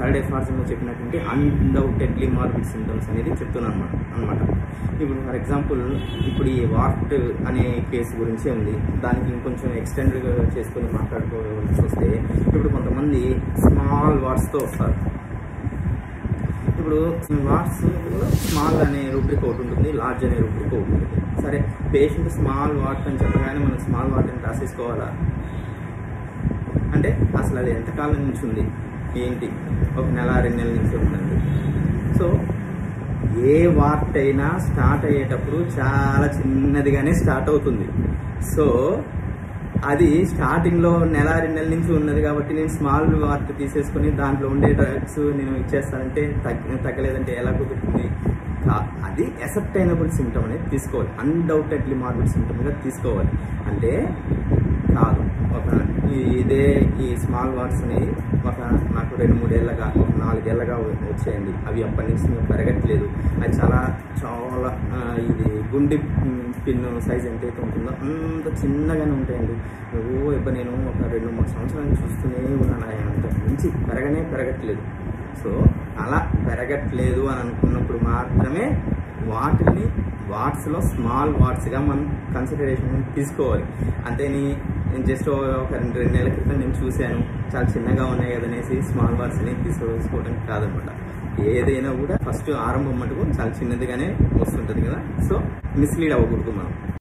Third ఎఫ్ఆర్సీలో చెప్పినటువంటి undoubtedly morbid symptoms అనేది చెప్తున్నాను అనమాట. ఇప్పుడు ఫర్ ఎగ్జాంపుల్ ఇప్పుడు ఈ వార్ట్ అనే కేసు గురించే ఉంది. దానికి ఇంకొంచెం ఎక్స్టెండ్గా చేసుకొని మాట్లాడుకోవాల్సి వస్తే ఇప్పుడు కొంతమంది స్మాల్ వార్ట్స్తో వస్తారు. ఇప్పుడు వార్ట్స్ స్మాల్ అనే రూబ్రిక్ ఒకటి ఉంటుంది, లార్జ్ అనే రూబ్రిక్ ఒకటి ఉంటుంది. సరే, పేషెంట్ స్మాల్ వార్ట్ అని చెప్పగానే మనం స్మాల్ వార్ట్ అని రాసేసుకోవాలా అంటే అసలు అది ఎంతకాలం నుంచి ఉంది ఏంటి, ఒక నెల 2 నెలల నుంచి ఉందండి. సో ఏ వార్ట్ అయినా స్టార్ట్ అయ్యేటప్పుడు చాలా చిన్నదిగానే స్టార్ట్ అవుతుంది. సో అది స్టార్టింగ్లో నెల 2 నెలల నుంచి ఉన్నది కాబట్టి నేను స్మాల్ వార్ట్ తీసేసుకొని దాంట్లో ఉండే డ్రగ్స్ నేను ఇచ్చేస్తానంటే తగ్గలేదంటే ఎలా కుదురుతుంది? అది అసెప్టైనబుల్ సిమ్టమ్ అనేది తీసుకోవాలి, అన్డౌటెడ్లీ మార్బిడ్ సిమ్టమ్గా తీసుకోవాలి. అంటే కాదు ఇదే ఈ స్మాల్ వార్ట్స్ అనేవి నాకు 2-3 ఏళ్ళగా, 4 ఏళ్ళగా వచ్చాయండి. అవి అప్పటి నుంచి పెరగట్లేదు. అది చాలా ఇది గుండె పిన్ సైజ్ ఎంతైతే ఉంటుందో అంత చిన్నగానే ఉంటాయండి. నేను ఒక 2-3 సంవత్సరాలు చూస్తూనే ఉన్నాను, అంత మించి పెరగట్లేదు. సో అలా పెరగట్లేదు అని అనుకున్నప్పుడు మాత్రమే వాటిని వార్ట్స్లో స్మాల్ వార్ట్స్గా మనం కన్సిడరేషన్ తీసుకోవాలి. అంతేని జస్ట్ ఒక 2 నెలల క్రితం నేను చూశాను చాలా చిన్నగా ఉన్నాయి కదనేసి స్మాల్ వార్ట్స్ అనేవి తీసుకోవడం కాదనమాట. ఏదైనా కూడా ఫస్ట్ ఆరంభం మటుకు చాలా చిన్నదిగానే వస్తుంటుంది కదా. సో మిస్లీడ్ అవ్వకూడదు మనం.